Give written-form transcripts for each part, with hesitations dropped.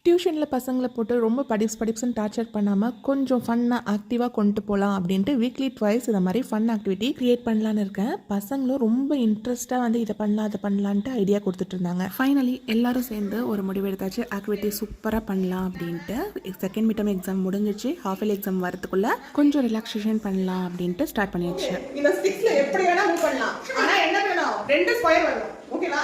டியூஷனில் பசங்களை போட்டு ரொம்ப படிப்ஸ்ன்னு டார்ச்சர் பண்ணாமல் கொஞ்சம் ஃபன்னாக ஆக்டிவாக கொண்டு போகலாம் அப்படின்ட்டு வீக்லி ட்வைஸ் இந்த மாதிரி ஃபன் ஆக்டிவிட்டி க்ரியேட் பண்ணலான்னு இருக்கேன். பசங்களும் ரொம்ப இன்ட்ரெஸ்ட்டாக வந்து இதை பண்ணலாம் அதை பண்ணலான்ட்டு ஐடியா கொடுத்துட்டு இருந்தாங்க. ஃபைனலி எல்லாரும் சேர்ந்து ஒரு முடிவு எடுத்தாச்சு, ஆக்டிவிட்டி சூப்பராக பண்ணலாம் அப்படின்ட்டு. செகண்ட் மிட் டர்ம் எக்ஸாம் முடிஞ்சிச்சு, ஹாஃப் இயர்லி எக்ஸாம் வரதுக்குள்ளே கொஞ்சம் ரிலாக்ஸேஷன் பண்ணலாம் அப்படின்ட்டு ஸ்டார்ட் பண்ணியாச்சு. இந்த ஸ்டிக்ஸ்ல எப்படி வேணா மூவ் பண்ணலாம், ஆனா என்ன வேணும், 2 ஸ்கொயர் வரும். ஓகேவா?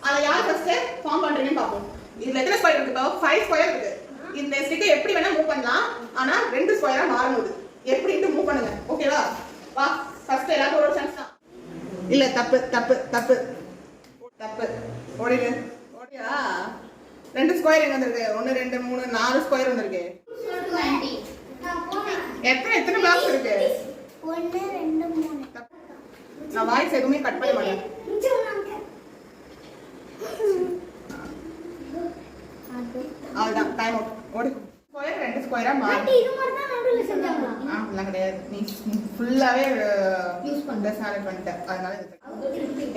அத யார் ஃபர்ஸ்ட் ஃபார்ம் பண்றீங்கன்னு பாப்போம். இதுல எத்தனை ஸ்கொயர் இருக்கு? 5 ஸ்கொயர் இருக்கு. இந்த ஸ்டிக்கை எப்படி வேணா மூவ் பண்ணலாம், ஆனா 2 ஸ்கொயரா மாறணும். எப்படின்னு மூவ் பண்ணுங்க. ஓகேவா? வா, ஃபர்ஸ்ட் எல்லாரும் ஒரு சான்ஸ் தான். இல்ல, தப்பு தப்பு தப்பு தப்பு. ஓடிடு. ஓடியா? 2 ஸ்கொயர் எங்க வந்திருக்கு? 1 2 3 4 ஸ்கொயர் வந்திருக்கு. எத்தனை பாக்ஸ் இருக்கு? 1 2 3. நான் வாய்ஸ் எதுவுமே கட் பண்ண மாட்டேன். அவ்வளவுதான், டைம் அவுட். ஓடி. ஸ்கொயர் 2 ஸ்கொயரா மாறும். இது மாதிரி தான் நடுவுல செஞ்சாங்களா? அதெல்லாம் கிடையாது. நீ ஃபுல்லாவே யூஸ் பண்ண சாலட் பண்ணிட்ட. அதனால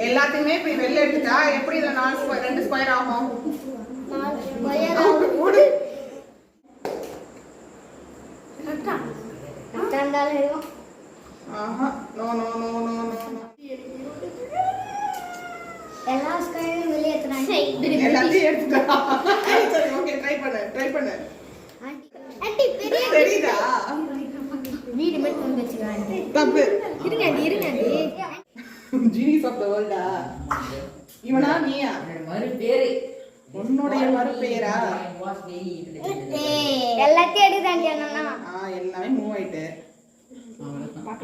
எல்லாத்தையுமே இப்படி வெளில எடுத்துட்டா எப்படி இதுல 4 ஸ்கொயர் 2 ஸ்கொயர் ஆகும்? 4 ஸ்கொயர் ஓடு. கரெக்ட்டா? கரெக்டாண்டாலும் ஆஹா, no no no no no. எல்லா ஸ்கொயரும் வெளியே எடுத்துறாங்க. எல்லாத்தையும் எடுத்துட்டா. சரி, ஓகே, ட்ரை பண்ணு. ஆண்டி பெரிய தெரியுதா? வீடு மட்டும் வந்து வெச்சுறாங்க. தப்பு. இருங்க ஆண்டி. ஜீனிஸ் of the வேர்ல்டா. இவனா நீயா? மறு பேரு உன்னுடைய மறு பெயரா? எல்லாத்தையும் எடுத்தாண்டி அண்ணா. எல்லாமே மூவ் ஆயிட்டு.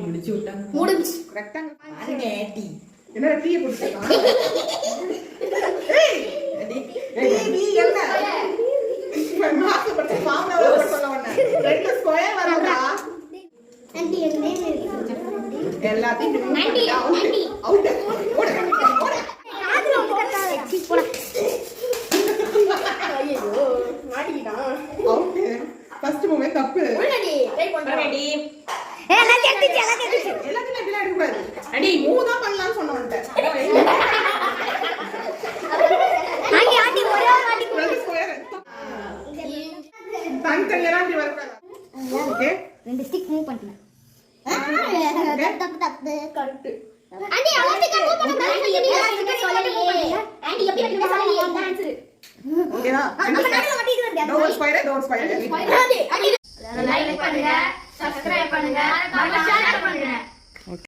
முடிச்சு விட்டாங்க. முடிஞ்சு. ரெக்டாங்கிள் என்ன டீ குடிச்சா? ஏய் நீ என்ன? மார்க் பத்தி ஃபார்முலா வர சொல்ல வந்தேன். 2 ஸ்கொயர் வரடா. ஆண்டி என்ன எல்லாத்தையும் ஆண்டி அவுட். ஓடு. காதுல வந்து கட்டாத. போடா. ஐயோ, மாட்டிக்கிட்டான். அவுட். ஃபர்ஸ்ட் மூவே தப்பு. உள்ளடி ட்ரை பண்றேன். ரெடி. எல்லாத்தையும் எடுத்துச்சு. எல்லாத்தையும் இப்படி எடுக்க கூடாது. அடி மூவ் தான் பண்ணலாம்னு சொன்ன வந்துட்டேன். ஆண்டி ஒரே ஒரு வாட்டி 2 ஸ்கொயர். தனித்தனியா இப்படி வரக்கூடாது. ஓகே. 2 ஸ்டிக் மூவ் பண்ணிட்டேன். தப்பு கரெக்ட். ஆண்டி எல்லாத்தையும் மூவ் பண்ண ஆண்டி எப்படி சொல்லலையே. ஆண்டி எப்படி எப்படி சொல்லலையே. அந்த ஆன்சர். ஓகேவா? அப்ப நடுவுல மட்டும் இது வந்து. Door square. ஆண்டி இது